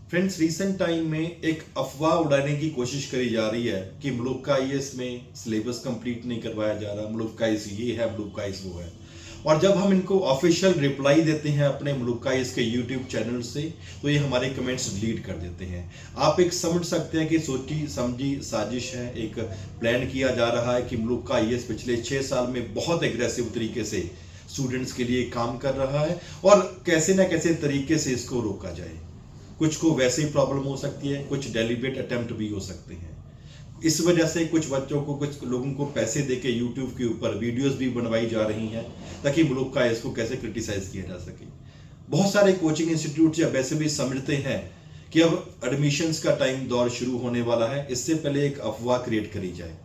Friends, recent time में एक अफवाह उड़ाने की कोशिश करी जा रही है कि मुल्क का आईएएस में सिलेबस कंप्लीट नहीं करवाया जा रहा, मुल्क का आईएएस ये है, मुल्क का आईएएस वो है। और जब हम इनको ऑफिशियल रिप्लाई देते हैं अपने मुल्क का आईएएस के यूट्यूब चैनल से, तो ये हमारे कमेंट्स डिलीट कर देते हैं। आप एक समझ सकते हैं कि सोची समझी साजिश है, एक प्लान किया जा रहा है कि मुल्क का आईएएस पिछले 6 साल में बहुत एग्रेसिव तरीके से स्टूडेंट्स के लिए काम कर रहा है और कैसे ना कैसे तरीके से इसको रोका जाए। कुछ को वैसे ही प्रॉब्लम हो सकती है, कुछ डेलिब्रेट अटेम्प्ट भी हो सकते हैं। इस वजह से कुछ बच्चों को, कुछ लोगों को पैसे देके यूट्यूब के ऊपर वीडियोस भी बनवाई जा रही हैं ताकि मुल्क का इसको कैसे क्रिटिसाइज किया जा सके। बहुत सारे कोचिंग इंस्टीट्यूट या वैसे भी समझते हैं कि अब एडमिशंस का टाइम दौर शुरू होने वाला है, इससे पहले एक अफवाह क्रिएट करी जाए।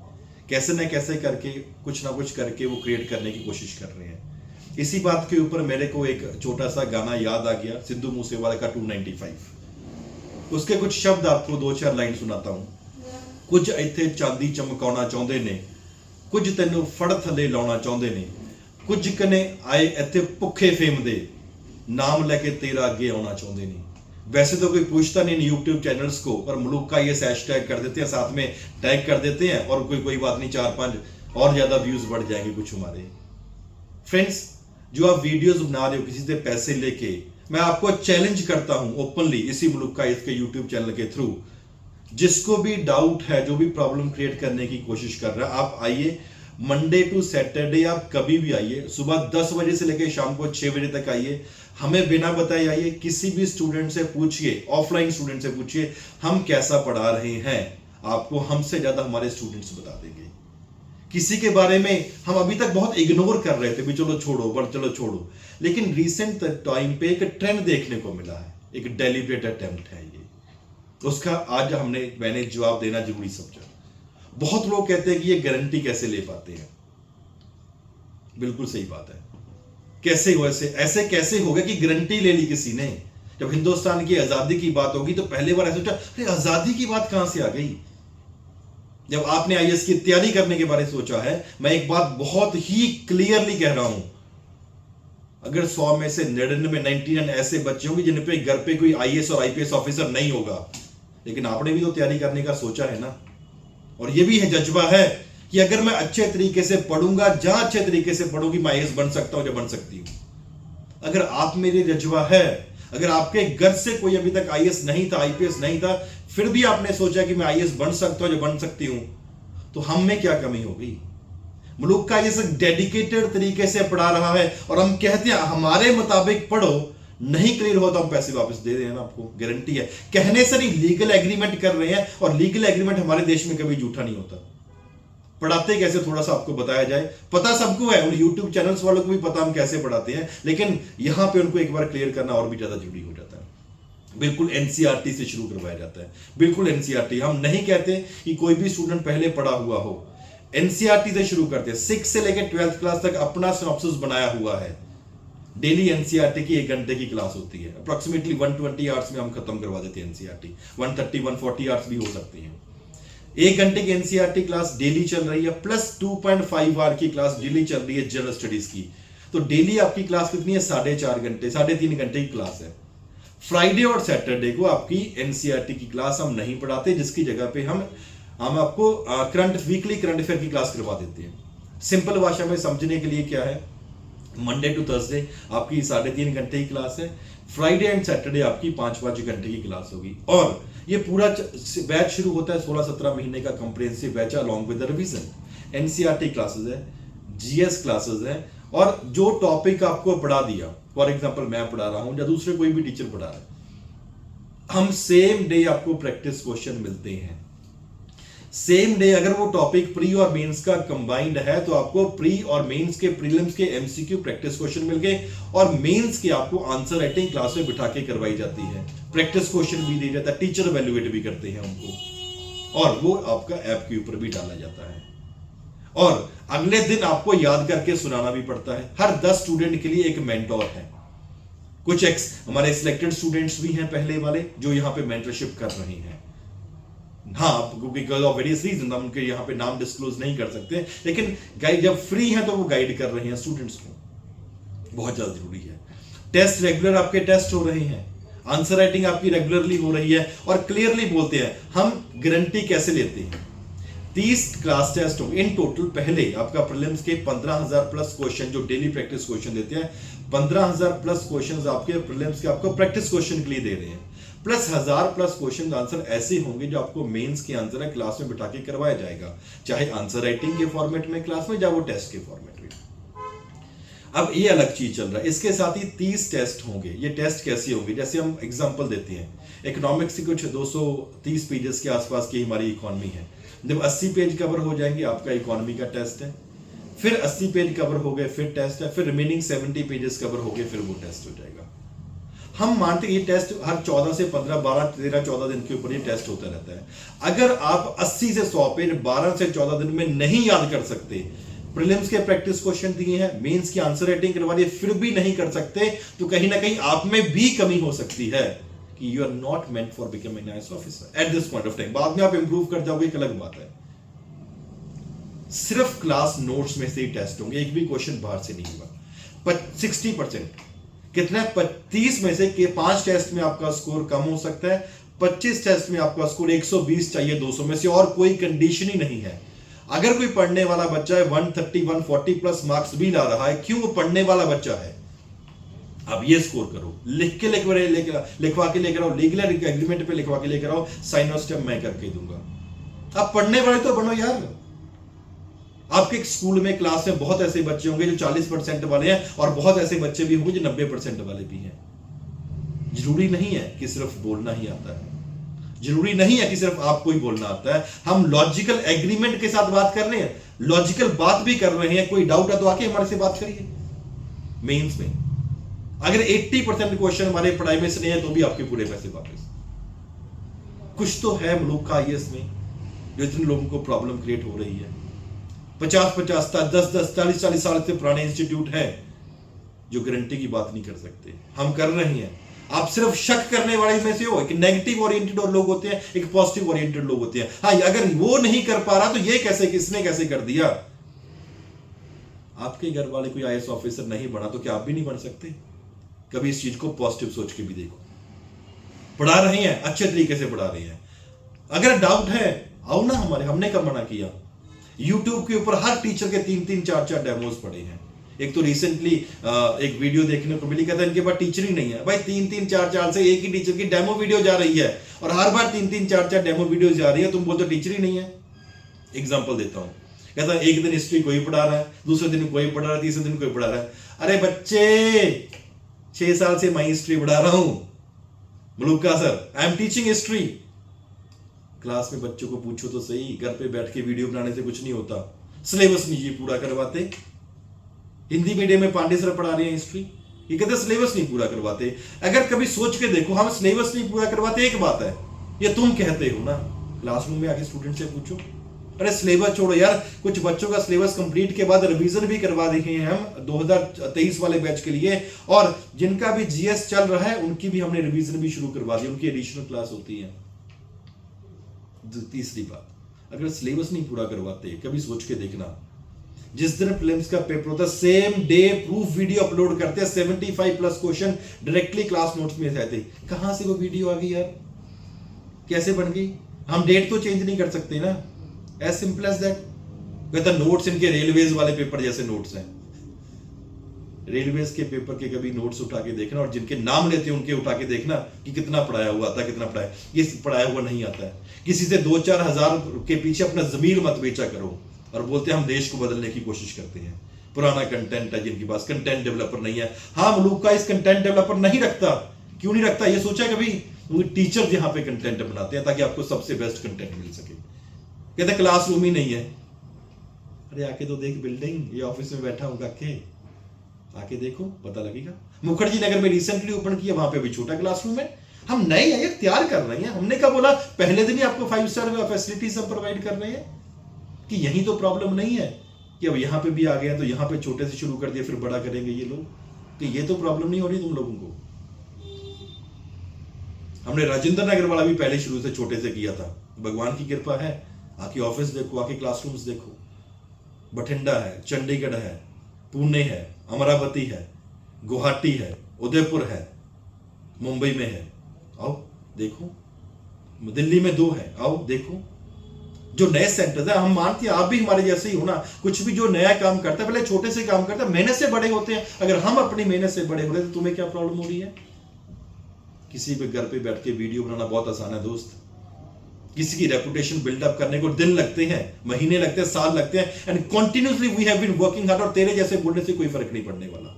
कैसे न कैसे करके कुछ ना कुछ करके वो क्रिएट करने की कोशिश कर रहे हैं। इसी बात के ऊपर मेरे को एक छोटा सा गाना याद आ गया, सिद्धू मूसेवाला का 295। उसके कुछ शब्द आपको 2-4 लाइन सुनाता हूं। कुछ ਇੱਥੇ ਚਾਂਦੀ ਚਮਕਾਉਣਾ ਚਾਹੁੰਦੇ ਨੇ, ਕੁਝ ਤੈਨੂੰ ਫੜ ਥੱਲੇ ਲਾਉਣਾ ਚਾਹੁੰਦੇ ਨੇ, ਕੁਝ ਕਨੇ ਆਏ ਇੱਥੇ ਭੁੱਖੇ ਫੇਮ ਦੇ, नाम लेके तेरा आगे आना चाहते नहीं। वैसे तो कोई पूछता नहीं यूट्यूब चैनल्स को, पर मुल्क का ये हैशटैग कर देते हैं, साथ में टैग कर देते हैं और कोई बात नहीं, 4-5 और ज्यादा व्यूज बढ़ जाएंगे कुछ हमारे। फ्रेंड्स, जो आप वीडियोस बना रहे हो किसी से पैसे लेके, मैं आपको चैलेंज करता हूं ओपनली इसी मुल्क का इसके यूट्यूब चैनल के थ्रू, जिसको भी डाउट है, जो भी प्रॉब्लम क्रिएट करने की कोशिश कर रहा है, आप आइए। मंडे टू सैटरडे आप कभी भी आइए, सुबह 10 बजे से लेकर शाम को 6 बजे तक आइए। हमें बिना बताए आइए, किसी भी स्टूडेंट से पूछिए, ऑफलाइन स्टूडेंट से पूछिए हम कैसा पढ़ा रहे हैं, आपको हमसे ज्यादा हमारे स्टूडेंट्स बता देंगे। किसी के बारे में हम अभी तक बहुत इग्नोर कर रहे थे, भी चलो छोड़ो, चलो छोड़ो, लेकिन रिसेंट टाइम पे एक ट्रेंड देखने को मिला है, एक डेलिब्रेट अटेम्प्ट है ये, उसका आज मैंने जवाब देना जरूरी समझा। बहुत लोग कहते हैं कि ये गारंटी कैसे ले पाते हैं। बिल्कुल सही बात है, कैसे हो ऐसे कैसे हो गया कि गारंटी ले ली किसी ने। जब हिंदुस्तान की आजादी की बात होगी तो पहले बार ऐसा सोचा, अरे आजादी की बात कहां से आ गई। जब आपने आईएएस की तैयारी करने के बारे में सोचा है, मैं एक बात बहुत ही क्लियरली कह रहा हूं, अगर 100 में से 99 ऐसे बच्चे होंगे जिन पे घर पे कोई आईएएस और आईपीएस ऑफिसर नहीं होगा, लेकिन आपने भी तो तैयारी करने का सोचा है ना। और ये भी है जज्बा है कि अगर मैं अच्छे तरीके से पढ़ूंगा, जहां अच्छे तरीके से पढ़ूंगी, मैं आईएएस बन सकता हूं, जो बन सकती हूं। अगर आप मेरे जज्बा है, अगर आपके घर से कोई अभी तक आईएएस नहीं था, आईपीएस नहीं था, फिर भी आपने सोचा कि मैं आईएएस बन सकता हूं, जो बन सकती हूं, तो हम में क्या कमी हो गई। मुल्क का आईएएस डेडिकेटेड तरीके से पढ़ा रहा है और हम कहते हैं हमारे मुताबिक पढ़ो, नहीं क्लियर हो तो हम पैसे वापस दे दें, आपको गारंटी है। कहने से नहीं, लीगल एग्रीमेंट कर रहे हैं, और लीगल एग्रीमेंट हमारे देश में कभी झूठा नहीं होता। पढ़ाते कैसे थोड़ा सा आपको बताया जाए, पता सबको है, उन यूट्यूब चैनल्स वालों को भी पता हम कैसे पढ़ाते हैं, लेकिन यहां पे उनको एक बार क्लियर करना और भी ज्यादा जरूरी हो जाता है। बिल्कुल एनसीईआरटी से शुरू करवाया जाता है, बिल्कुल एनसीईआरटी। हम नहीं कहते कि कोई भी स्टूडेंट पहले पढ़ा हुआ हो, एनसीईआरटी से शुरू करते हैं। 6 से लेकर 12th क्लास तक अपना सिनॉप्सिस बनाया हुआ है। डेली एनसीईआरटी की 1 घंटे की क्लास होती है, अप्रोक्सीमेटली 120 आवर्स में हम खत्म करवा देते हैं एनसीईआरटी। 130-140 आवर्स भी हो सकती हैं। 1 घंटे की एनसीईआरटी क्लास डेली चल रही है, प्लस 2.5 आवर की क्लास डेली चल रही है जनरल स्टडीज की। तो डेली आपकी क्लास कितनी है? 4.5 घंटे, 3.5 घंटे की क्लास है। फ्राइडे और सैटरडे को आपकी एनसीईआरटी की क्लास हम नहीं पढ़ाते, जिसकी जगह पे हम आपको वीकली करंट अफेयर की क्लास करवा देते हैं। सिंपल भाषा में समझने के लिए क्या है, मंडे टू थर्सडे आपकी 3.5 घंटे की क्लास है, फ्राइडे एंड सैटरडे आपकी 5-5 घंटे की क्लास होगी। और ये पूरा बैच शुरू होता है 16-17 महीने का comprehensive batch along with revision. NCERT classes है, जीएस क्लासेस है, और जो टॉपिक आपको पढ़ा दिया, फॉर एग्जांपल मैं पढ़ा रहा हूं या दूसरे कोई भी टीचर पढ़ा रहा है, हम सेम डे आपको प्रैक्टिस क्वेश्चन मिलते हैं। सेम डे अगर वो टॉपिक प्री और मेंस का कंबाइंड है तो आपको प्री और मेंस के प्रीलिम्स के एमसीक्यू प्रैक्टिस क्वेश्चन मिल गए, और मेंस के आपको आंसर राइटिंग क्लास में बिठा के करवाई जाती है। प्रैक्टिस क्वेश्चन भी दिया जाता है, टीचर इवैल्यूएट भी करते हैं उनको, और वो आपका ऐप के ऊपर भी डाला जाता है। और अगले दिन आपको याद करके सुनाना भी पड़ता है। हर 10 स्टूडेंट के लिए एक मेंटोर है। कुछ हमारे सिलेक्टेड स्टूडेंट्स भी हैं पहले वाले, जो यहाँ पे मेंटरशिप कर रहे हैं। हाँ, बिकॉज ऑफ वेरियस रीजन हम उनके यहाँ पे नाम डिस्क्लोज नहीं कर सकते, लेकिन गाइड जब फ्री है तो वो गाइड कर रहे हैं स्टूडेंट्स को, बहुत ज्यादा जरूरी है। टेस्ट रेगुलर आपके टेस्ट हो रहे हैं, आंसर राइटिंग आपकी रेगुलरली हो रही है और क्लियरली बोलते हैं। हम गारंटी कैसे लेते हैं? 30 क्लास टेस्ट होंगे इन टोटल। पहले आपका प्रीलिम्स के 15,000 प्लस क्वेश्चन जो डेली प्रैक्टिस क्वेश्चन देते हैं, 15,000 प्लस क्वेश्चन आपके प्रीलिम्स के आपको प्रैक्टिस क्वेश्चन के लिए दे रहे हैं, प्लस 1000 प्लस क्वेश्चन आंसर ऐसे होंगे जो आपको मेंस के आंसर है क्लास में बिठा के करवाया जाएगा, चाहे आंसर राइटिंग के फॉर्मेट में क्लास में, चाहे वो टेस्ट के फॉर्मेट में। अब ये अलग चीज चल रहा है। इसके साथ ही 30 टेस्ट होंगे। ये टेस्ट कैसे होंगे? जैसे हम एग्जांपल देते हैं, इकोनॉमिक्स की कुछ 230 पेजेस के आसपास की हमारी इकोनॉमी है। जब 80 पेज कवर हो जाएंगे, आपका इकोनॉमी का टेस्ट है। फिर 80 पेज कवर हो गए, फिर टेस्ट है। फिर रिमेनिंग 70 पेजेस कवर हो गए, फिर वो टेस्ट हो जाएगा। हम मानते हैं ये टेस्ट हर 14 से 15, 12, 13, 14 दिन के ऊपर ये टेस्ट होता रहता है। अगर आप 80 से 100 पेज 12 से 14 दिन में नहीं याद कर सकते, प्रीलिम्स के प्रैक्टिस क्वेश्चन दिए हैं, मेंस की आंसर राइटिंग करवा रही है, फिर भी नहीं कर सकते, तो कहीं ना कहीं आप में भी कमी हो सकती है कि you are not meant for becoming IAS officer at this point of time. बाद में आप इंप्रूव कर जाओगे, एक अलग बात है। सिर्फ क्लास नोट्स में से ही टेस्ट होंगे, एक भी क्वेश्चन बाहर से नहीं होगा। 60% कितना है? 30 में से के 5 टेस्ट में आपका स्कोर कम हो सकता है, 25 टेस्ट में आपका स्कोर 120 चाहिए 200 में से, और कोई कंडीशन ही नहीं है। अगर कोई पढ़ने वाला बच्चा है 130, 140 प्लस मार्क्स भी ला रहा है, क्यों? वो पढ़ने वाला बच्चा है। अब ये स्कोर करो, लिखवा के लेकर आओ, लीगल एग्रीमेंट पे लिखवा के लेकर आओ, साइन और स्टैम्प मैं करके दूंगा। आप पढ़ने वाले तो बनो यार। आपके स्कूल में क्लास में बहुत ऐसे बच्चे होंगे जो 40% वाले हैं, और बहुत ऐसे बच्चे भी होंगे जो 90% वाले भी हैं। जरूरी नहीं है कि सिर्फ बोलना ही आता है, जरूरी नहीं है कि सिर्फ आपको ही बोलना आता है। हम लॉजिकल एग्रीमेंट के साथ बात कर रहे हैं, लॉजिकल बात भी कर रहे हैं। कोई डाउट है तो आके हमारे से बात करिए। मेंस में अगर 80% क्वेश्चन हमारे पढ़ाई में से नहीं है, तो भी आपके पूरे पैसे वापस। कुछ तो है मुल्क का आईएएस में जो इतने लोगों को प्रॉब्लम क्रिएट हो रही है। 50-50, 10-10, 40-40 साल से पुराने इंस्टीट्यूट है जो गारंटी की बात नहीं कर सकते। हम कर रहे हैं। आप सिर्फ शक करने वाले में से हो। एक नेगेटिव ओरिएंटेड और लोग होते हैं, एक पॉजिटिव ओरिएंटेड लोग होते हैं। हाँ, अगर वो नहीं कर पा रहा तो ये कैसे, किसने कैसे कर दिया? आपके घर वाले कोई आईएएस ऑफिसर नहीं बना तो क्या आप भी नहीं बन सकते? कभी इस चीज को पॉजिटिव सोच के भी देखो। पढ़ा रहे हैं, अच्छे तरीके से पढ़ा रहे हैं। अगर डाउट है, आओ ना हमारे, हमने कब मना किया? यूट्यूब के ऊपर हर टीचर के 3-3, 4-4 डेमोज पड़े हैं। एक तो रिसेंटली एक वीडियो देखने को मिली, कहता है इनके पास टीचर ही नहीं है। भाई 3-3, 4-4 से एक ही टीचर की डेमो वीडियो जा रही है, और हर बार 3-3, 4-4 डेमो वीडियो जा रही है, तुम बोलते टीचर ही नहीं है। एग्जांपल देता हूं, कहता है एक दिन हिस्ट्री कोई पढ़ा रहा है, दूसरे दिन कोई पढ़ा रहा है, तीसरे दिन कोई पढ़ा रहा है। अरे बच्चे, 6 साल से मैं हिस्ट्री पढ़ा रहा हूं Maluka sir, I am teaching history. Class में बच्चों को पूछो तो सही, घर पे बैठ के वीडियो बनाने से कुछ नहीं होता। सिलेबस नहीं ये पूरा करवाते। हिंदी मीडियम में पांडे सर पढ़ा रहे हैं हिस्ट्री, ये कहते सिलेबस नहीं पूरा करवाते। अगर कभी सोच के देखो, हम सिलेबस नहीं पूरा करवाते एक बात है, ये तुम कहते हो ना, क्लासरूम में आके स्टूडेंट से पूछो। अरे सिलेबस छोड़ो यार, कुछ बच्चों का सिलेबस कंप्लीट के बाद रिवीजन भी करवा रहे हैं हम 2023 वाले बैच के लिए, और जिनका भी जीएस चल रहा है उनकी भी हमने रिवीजन भी शुरू करवा दी, उनकी एडिशनल क्लास होती है। तीसरी बात, अगर सिलेबस नहीं पूरा करवाते, कभी सोच के देखना, जिस दिन प्रीलिम्स का पेपर होता है same day proof video upload करते हैं, 75 plus question directly class notes में आते। कहां से वो वीडियो आ गई यार, कैसे बन गई? हम डेट तो चेंज नहीं कर सकते ना, एज सिंपल एज दैट। कहता नोट्स इनके रेलवेज वाले पेपर जैसे नोट्स हैं। रेलवेज के पेपर के कभी नोट्स उठा के देखना, और जिनके नाम लेते हैं उनके उठा के देखना कि कितना पढ़ाया हुआ आता है, कितना पढ़ाया। ये पढ़ाया हुआ नहीं आता है। किसी से 2-4 हजार के पीछे अपना जमीर मत बेचा करो, और बोलते हैं हम देश को बदलने की कोशिश करते हैं। पुराना कंटेंट है जिनके पास, कंटेंट डेवलपर नहीं है। हाँ, मुल्क का इस कंटेंट डेवलपर नहीं रखता। क्यों नहीं रखता ये सोचा कभी? टीचर यहाँ पे कंटेंट बनाते हैं ताकि आपको सबसे बेस्ट कंटेंट मिल सके। कहते क्लासरूम ही नहीं है। अरे आके तो देख बिल्डिंग, ये ऑफिस में बैठा होगा के, आके देखो पता लगेगा। मुखर्जी नगर में रिसेंटली ओपन किया, वहां पे भी छोटा क्लासरूम है। हम नए हैं, तैयार कर रहे हैं। हमने कहा बोला पहले दिन ही आपको 5 स्टार फैसिलिटीज हम प्रोवाइड कर रहे हैं, कि यही तो प्रॉब्लम नहीं है कि अब यहां पे भी आ गया तो यहां पे छोटे से शुरू कर दिया फिर बड़ा करेंगे ये लोग, कि ये तो प्रॉब्लम नहीं हो रही तुम लोगों को। हमने राजेंद्र नगर वाला भी पहले शुरू से छोटे से किया था। भगवान की कृपा है, आके ऑफिस देखो, आके क्लासरूम्स देखो। बठिंडा है, चंडीगढ़ है, पुणे है, अमरावती है, गुवाहाटी है, उदयपुर है, मुंबई में है। आओ देखो, दिल्ली में 2 है, आओ देखो। जो नए सेंटर्स है, हम मानते हैं आप भी हमारे जैसे ही हो ना, कुछ भी जो नया काम करता है पहले छोटे से काम करता है, मेहनत से बड़े होते हैं। अगर हम अपनी मेहनत से बड़े हो रहे तो तुम्हें क्या प्रॉब्लम हो रही है? किसी भी घर पे बैठ के वीडियो बनाना बहुत आसान है दोस्त। किसी की रेपुटेशन बिल्डअप करने को दिन लगते हैं, महीने लगते हैं, साल लगते हैं, and continuously we have been working hard. और तेरे जैसे बोलने से कोई फर्क नहीं पड़ने वाला।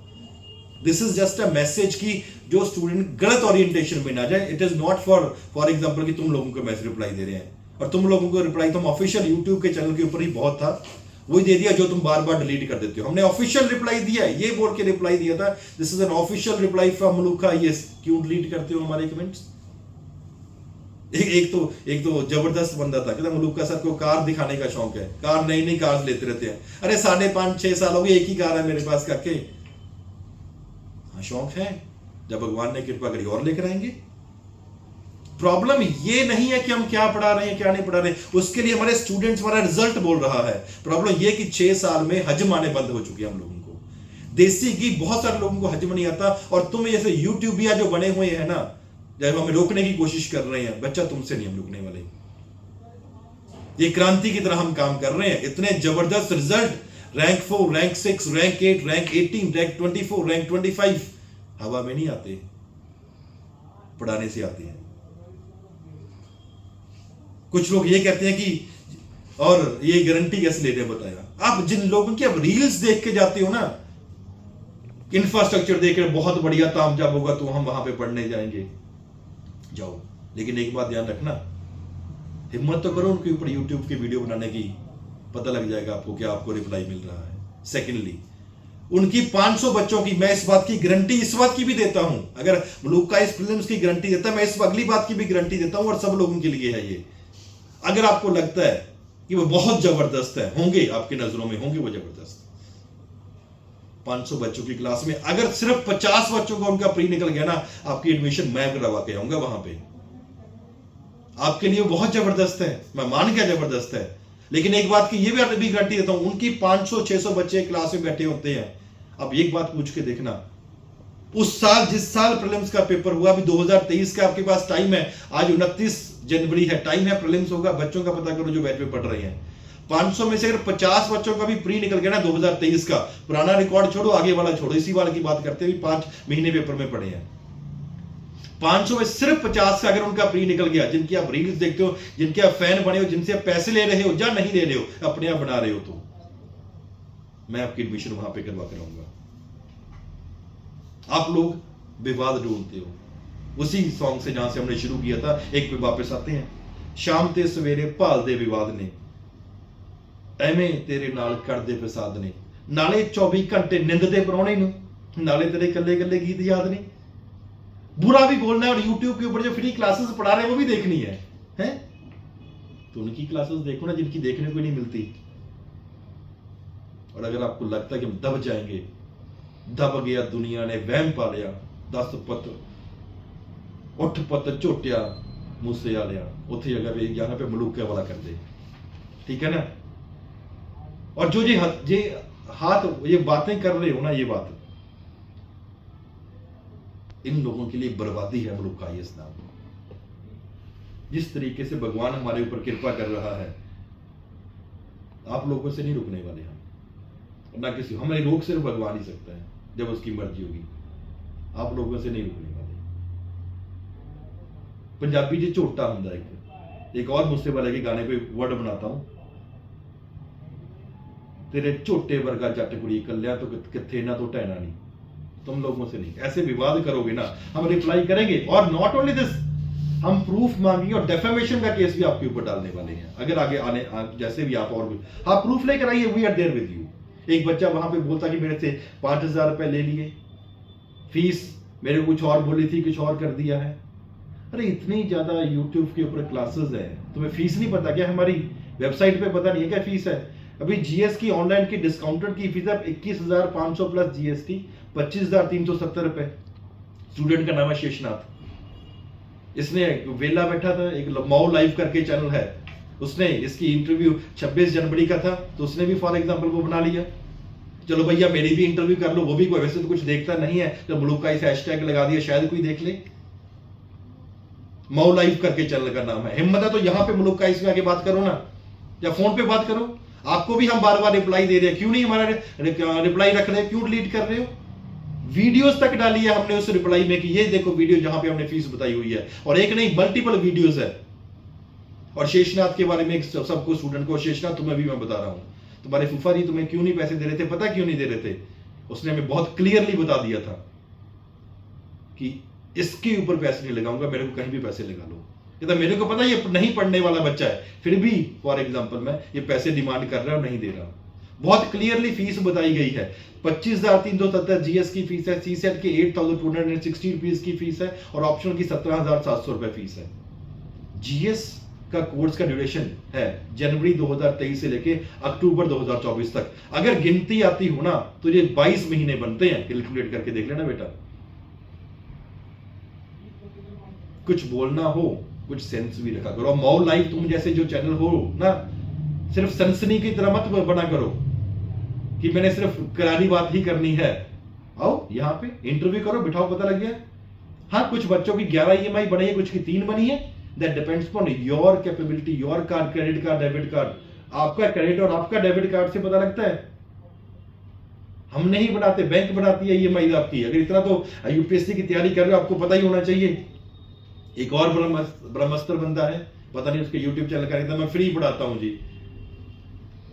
This is just a message कि जो स्टूडेंट गलत ओरिएंटेशन में ना जाए। It is not for example कि तुम लोगों को मैसेज रिप्लाई दे रहे हैं, और तुम लोगों को रिप्लाई तो हम ऑफिशियल यूट्यूब के चैनल के ऊपर ही बहुत था, वही दे दिया जो तुम बार बार डिलीट कर देते हो। हमने ऑफिशियल रिप्लाई दिया है, ये बोल के रिप्लाई दिया था, this is an official reply from Maluka IAS। क्यों डिलीट करते हो हमारे कमेंट्स? एक तो जबरदस्त बंदा था, कहता मलूका सर को कार दिखाने का शौक है, कार नई नई कार लेते रहते हैं। अरे 5.5-6 साल हो गए, एक ही कार है मेरे पास करके। हाँ शौक है, जब भगवान ने कृपा करी और लेकर आएंगे। प्रॉब्लम ये नहीं है कि हम क्या पढ़ा रहे हैं क्या नहीं पढ़ा रहे हैं, उसके लिए हमारे स्टूडेंट्स हमारा रिजल्ट बोल रहा है। प्रॉब्लम ये कि 6 साल में हजम आने बंद हो चुके हैं हम लोगों को। देसी घी बहुत सारे लोगों को हजम नहीं आता, और तुम जैसे यूट्यूबिया जो बने हुए हैं ना, जब हमें रोकने की कोशिश कर रहे हैं, बच्चा तुमसे नहीं हम रुकने वाले। ये क्रांति की तरह हम काम कर रहे हैं। इतने जबरदस्त result, rank 4, rank 6, rank 8, rank 18, rank 24, rank 25 हवा में नहीं आते, पढ़ाने से आते हैं। कुछ लोग ये कहते हैं कि और ये गारंटी कैसे ले रहे हैं बताया। आप जिन लोगों की अब रील्स देख के जाते हो ना, इंफ्रास्ट्रक्चर देख कर बहुत बढ़िया तामझाम होगा तो हम वहां पे पढ़ने जाएंगे, जाओ। लेकिन एक बात ध्यान रखना, हिम्मत तो करो उनके ऊपर यूट्यूब की वीडियो बनाने की, पता लग जाएगा आपको क्या आपको रिप्लाई मिल रहा है। सेकेंडली, उनकी 500 बच्चों की, मैं इस बात की गारंटी इस बात की भी देता हूं, अगर मलूका इस फिल्म्स की गारंटी देता है, मैं इस अगली बात की भी गारंटी देता हूं, और सब लोगों के लिए है ये। अगर आपको लगता है कि वो बहुत जबरदस्त है, होंगे आपकी नजरों में, होंगे वो जबरदस्त। 500 बच्चों की क्लास में अगर सिर्फ 50 बच्चों का उनका प्री निकल गया ना, आपकी एडमिशन मैं करवा के आऊंगा वहां पे। आपके लिए बहुत जबरदस्त है, मैं मान गया जबरदस्त है। लेकिन एक बात की ये भी गारंटी देता हूं, उनकी 500-600 बच्चे क्लास में बैठे होते हैं। अब एक बात पूछ के देखना, उस साल जिस साल प्रीलिम्स का पेपर हुआ, अभी 2023 का आपके पास टाइम है, आज 29 जनवरी है, टाइम है, प्रीलिम्स होगा, बच्चों का पता करो जो बैच में पढ़ रहे हैं। 500 में से अगर 50 बच्चों का भी प्री निकल गया ना 2023 का, पुराना रिकॉर्ड छोड़ो, आगे वाला छोड़ो, इसी वाले की बात करते हुए 5 महीने पेपर में पढ़े हैं। 500 में सिर्फ 50 का अगर उनका प्री निकल गया, जिनकी आप रील्स देखते हो, जिनके आप फैन बने हो, जिनसे आप पैसे ले रहे हो या नहीं ले रहे हो, अपने आप बना रहे हो, तो मैं आपकी एडमिशन वहां पे करवा कराऊंगा। आप लोग विवाद ढूंढते हो, उसी सॉन्ग से जहां से हमने शुरू किया था, एक पे वापस आते हैं। शाम ते सवेरे भाल दे विवाद ने, ਐਵੇਂ तेरे नाल कर दे फसाद ने, नाले 24 घंटे निंद दे परौने नूं, नाले तेरे कल्ले कल्ले गीत याद नहीं। बुरा भी बोलना है, और यूट्यूब के ऊपर जो फ्री क्लासेस पढ़ा रहे हैं वो भी देखनी है, हैं? तो उनकी क्लासेस देखो ना जिनकी देखने को नहीं मिलती। और अगर आपको लगता है कि हम दब जाएंगे, दब गया दुनिया ने वहम पा लिया, 10 पुत उठ पुत झोटिया मूसे वालिया, उत्थे जगह पे यहाँ पे मलूके वाला कर दे, ठीक है ना। और जो ये हाथ ये बातें कर रहे हो ना, ये बात इन लोगों के लिए बर्बादी है। मलूका IAS नाम, जिस तरीके से भगवान हमारे ऊपर कृपा कर रहा है, आप लोगों से नहीं रुकने वाले हम, ना किसी, हमें रोक सिर्फ भगवान ही सकता है जब उसकी मर्जी होगी, आप लोगों से नहीं रुकने वाले। पंजाबी जी झोटा हुंदा एक और मुझसे वाले के गाने पे वर्ड बनाता हूं, तेरे झोटे वर्गा जट कुड़ी कल्या तो किथे ना तो टहना नहीं। तुम लोगों से नहीं, ऐसे विवाद करोगे ना, हम रिप्लाई करेंगे। और नॉट ओनली दिस, हम प्रूफ मांगेंगे, और डेफेमेशन का केस भी आपके ऊपर डालने वाले हैं। अगर आगे आने जैसे भी आप और भी आप प्रूफ लेकर आइए, we are there with you. एक बच्चा वहां पे बोलता कि मेरे से 5000 रुपए ले लिए, फीस मेरे कुछ और बोली थी, कुछ और कर दिया है। अरे इतनी ज्यादा यूट्यूब के ऊपर क्लासेस है, तुम्हें फीस नहीं पता क्या? हमारी वेबसाइट पे पता नहीं है क्या फीस है? अभी जीएस की ऑनलाइन की डिस्काउंटेड की फीस है 21,500 प्लस जीएसटी 25,370 रुपए। स्टूडेंट का नाम है शेषनाथ, इसने वेला बैठा था, एक मऊ लाइव करके चैनल है, उसने इसकी इंटरव्यू 26 जनवरी का था, तो उसने भी फॉर एग्जांपल वो बना लिया। चलो भैया मेरी भी इंटरव्यू कर लो, वो भी वैसे तो कुछ देखता नहीं है, जब मलूका इस हैशटैग लगा दिया शायद कोई देख ले। मऊ लाइव करके चैनल का नाम है। हिम्मत है तो यहां पे मुल्क का इसमें आके बात करो ना, या फोन पे बात करो। आपको भी हम बार बार रिप्लाई दे रहे हैं, क्यों नहीं हमारा रिप्लाई रख रहे, क्यों डिलीट कर रहे हो? वीडियोस तक डाली है हमने उस रिप्लाई में कि ये देखो वीडियो जहां पे हमने फीस बताई हुई है, और एक नहीं मल्टीपल वीडियोस है। और शेषनाथ के बारे में सबको स्टूडेंट को, शेषनाथ तुम्हें भी मैं बता रहा हूं, तुम्हारे फूफा जी तुम्हें क्यों नहीं पैसे दे रहे थे, पता क्यों नहीं दे रहे थे? उसने हमें बहुत क्लियरली बता दिया था कि इसके ऊपर पैसे नहीं लगाऊंगा, मेरे को कहीं भी पैसे लगा लो। कहता मेरे को पता ये नहीं पढ़ने वाला बच्चा है, फिर भी फॉर एग्जांपल मैं ये पैसे डिमांड कर रहा हूं, नहीं दे रहा। बहुत क्लियरली फीस बताई गई है। 25,370 जीएस की फीस है, सीसेट की 8,260 रुपीज की फीस है, और ऑप्शनल की 17,700 रुपए फीस है। जीएस का कोर्स का ड्यूरेशन है जनवरी 2023 से लेके अक्टूबर 2024 तक। अगर गिनती आती हो ना तो ये 22 महीने बनते हैं, कैलकुलेट करके देख लेना बेटा। कुछ बोलना हो, कुछ सेंस भी रखा करो। मऊ लाइव तुम जैसे जो चैनल हो ना, सिर्फ सनसनी की तरह मत बना करो कि मैंने सिर्फ करारी बात ही करनी है। आओ यहाँ पे इंटरव्यू करो, बिठाओ, पता लग गया। हाँ, कुछ बच्चों की 11 ईएमआई बनी है, कुछ की 3 बनी है। That depends upon your capability, your card, credit card, debit card. आपका क्रेडिट और आपका डेबिट कार्ड से पता लगता है। हम नहीं बनाते, बैंक बनाती है ईएमआई आपकी। अगर इतना तो यूपीएससी की तैयारी कर रहे हो, आपको पता ही होना चाहिए। एक और ब्रह्मास्त्र बंदा है, पता नहीं उसके यूट्यूब चैनल का, कहता मैं फ्री पढ़ाता हूं जी।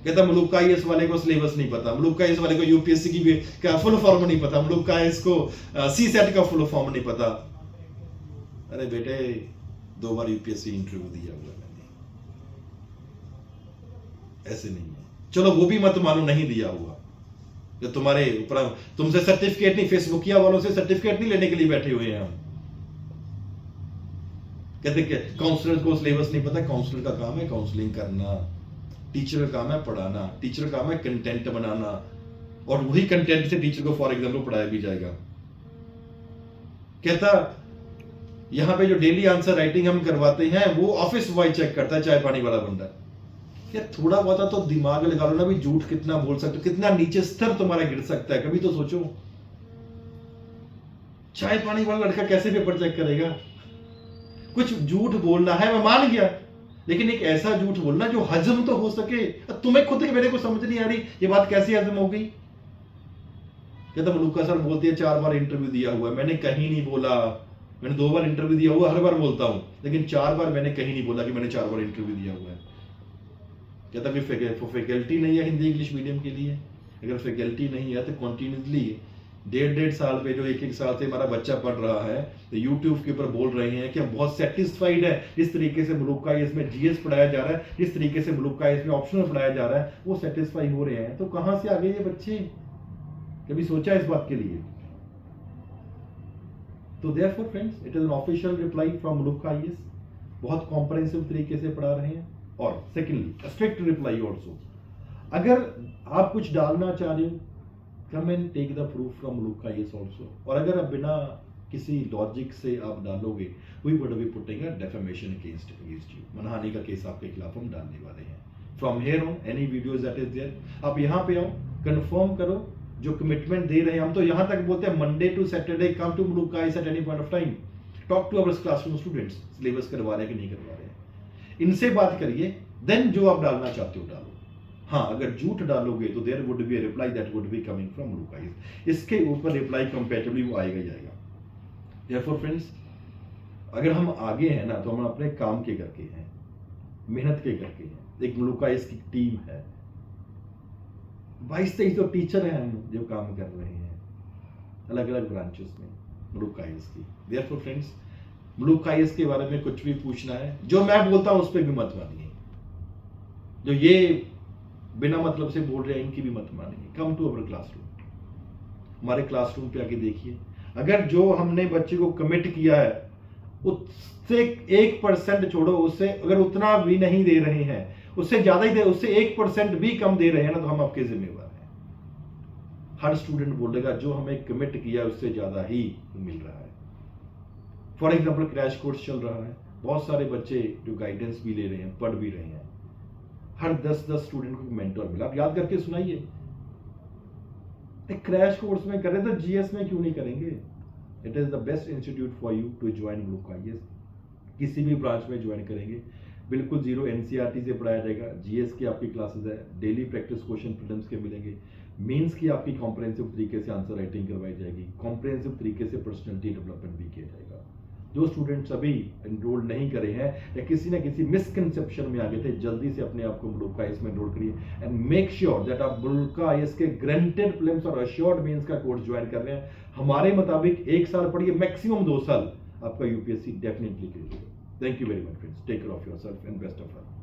कहता मुलुक आईएएस वाले को सिलेबस नहीं पता, मुलुक आईएएस वाले को यूपीएससी की भी का फुल फॉर्म नहीं पता, मुलुक आईएएस को सीसेट का फुल फॉर्म नहीं पता। अरे बेटे 2 बार यूपीएससी इंटरव्यू दिया हुआ मैंने, ऐसे नहीं है। चलो वो भी मत मानो नहीं दिया हुआ, जो तुम्हारे ऊपर तुमसे सर्टिफिकेट नहीं, फेसबुकिया वालों से सर्टिफिकेट नहीं लेने के लिए बैठे हुए हैं हम। कहते काउंसलर को सिलेबस नहीं पता। काउंसलर का काम है काउंसलिंग करना, टीचर का काम है पढ़ाना, टीचर का काम है कंटेंट बनाना, और वही कंटेंट से टीचर को फॉर एग्जाम्पल पढ़ाया भी जाएगा। कहता यहां पे जो डेली आंसर राइटिंग हम करवाते हैं वो ऑफिस बॉय चेक करता है, चाय पानी वाला बंदा। यार थोड़ा बहुत तो दिमाग लगा लो ना भी, झूठ कितना बोल सकते हो, कितना नीचे स्तर तुम्हारा गिर सकता है, कभी तो सोचो। चाय पानी वाला लड़का कैसे पेपर चेक करेगा? कुछ झूठ बोलना है, मैं मान गया, लेकिन एक ऐसा झूठ बोलना जो हजम तो हो सके। तुम्हें खुद मेरे को समझ नहीं आ रही ये बात कैसी हजम हो गई। कहता मलूका सर बोलती है 4 बार इंटरव्यू दिया हुआ है। मैंने कहीं नहीं बोला, मैंने 2 बार इंटरव्यू दिया हुआ, हर बार बोलता हूं, लेकिन 4 बार मैंने कहीं नहीं बोला कि मैंने 4 बार इंटरव्यू दिया हुआ है। कहता फैकल्टी नहीं है हिंदी इंग्लिश मीडियम के लिए। अगर फैकल्टी नहीं है तो कंटिन्यूसली 1.5 साल पे जो 1 साल से हमारा बच्चा पढ़ रहा है, तो यूट्यूब के ऊपर बोल रहे हैं कि हम बहुत सेटिस्फाइड है जिस तरीके से मुलुक का इसमें जीएस पढ़ाया जा रहा है, जिस तरीके से मुलुक का इसमें ऑप्शनल पढ़ाया जा रहा है, वो सेटिस्फाई हो रहे हैं। तो कहां से आ गए ये बच्चे? कभी सोचा इस बात के लिए? तो therefore friends, it is an official reply from Muluk IAS. बहुत कॉम्प्रिहेंसिव तरीके से पढ़ा रहे हैं। और सेकेंडली स्ट्रिक्ट रिप्लाई ऑल्सो। अगर आप कुछ डालना चाह रहे हो, come and take the proof from Muluk IAS also. और अगर आप बिना किसी लॉजिक से आप डालोगे, we would be putting a defamation case against you. मनहानि का केस आपके खिलाफ हम डालने वाले हैं। From here on any videos that is there, आप यहाँ पे आओ, कंफर्म करो जो कमिटमेंट दे रहे हैं। हम तो यहाँ तक बोलते हैं Monday to Saturday come to Muluk IAS at any point of time, talk to our classroom students, syllabus करवा रहे हैं कि नहीं करवा रहे हैं, इनसे बात करिए। देन जो आप डालना चाहते हो डालो। हाँ, अगर झूठ डालोगे तो there would be a reply that would be coming from Muluk IAS. इसके ऊपर रिप्लाई कंपैटिबली वो आएगा ही आएगा। देयरफॉर फ्रेंड्स, अगर हम आगे हैं ना तो हम अपने काम के करके हैं, मेहनत के करके हैं। एक मुलुक आईएएस की टीम है, 22-23 तो टीचर हैं हम जो काम कर रहे हैं अलग अलग ब्रांचेस में मुलुक आईएएस की। देयरफॉर फ्रेंड्स, मुलुक आईएएस के बारे में कुछ भी पूछना है, जो मैं बोलता हूं उस पर भी मत मानिए, जो ये बिना मतलब से बोल रहे हैं इनकी भी मत मानिए। कम टू अवर क्लासरूम, हमारे क्लासरूम पे आके देखिए। अगर जो हमने बच्चे को कमिट किया है उससे 1% छोड़ो, उससे अगर उतना भी नहीं दे रहे हैं, उससे ज्यादा ही दे, उससे 1% भी कम दे रहे हैं ना, तो हम आपके जिम्मेवार हैं। हर स्टूडेंट बोलेगा जो हमें कमिट किया उससे ज्यादा ही मिल रहा है। फॉर एग्जाम्पल क्रैश कोर्स चल रहा है, बहुत सारे बच्चे जो गाइडेंस भी ले रहे हैं, पढ़ भी रहे हैं। हर 10-10 स्टूडेंट को मेंटर मिला। आप याद करके सुनाइए, क्रैश कोर्स में करें तो जीएस में क्यों नहीं करेंगे? It is the best institute for you to join Muluk IAS. किसी भी ब्रांच में ज्वाइन करेंगे, बिल्कुल जीरो एनसीईआरटी से पढ़ाया जाएगा। जीएस की आपकी क्लासेस है, डेली प्रैक्टिस क्वेश्चन प्रीलिम्स के मिलेंगे, मेंस की आपकी कॉम्प्रहेंसिव तरीके से आंसर राइटिंग करवाई जाएगी, कॉम्प्रहेंसिव तरीके से पर्सनैलिटी डेवलपमेंट भी किया जाएगा। जो स्टूडेंट्स अभी एनरोल नहीं करे हैं या किसी ना किसी मिसकंसेप्शन में आ गए थे, जल्दी से अपने आप को मुल्क आईएएस में एनरोल करिए एंड मेक श्योर दैट आप मुल्क आईएएस के ग्रांटेड प्रीलिम्स और अश्योर्ड मेंस का कोर्स ज्वाइन कर रहे हैं। हमारे मुताबिक 1 साल पढ़िए, मैक्सिमम 2 साल आपका यूपीएससी डेफिनेटली कीजिएगा। Thank you very much friends, take care of yourself and best of luck.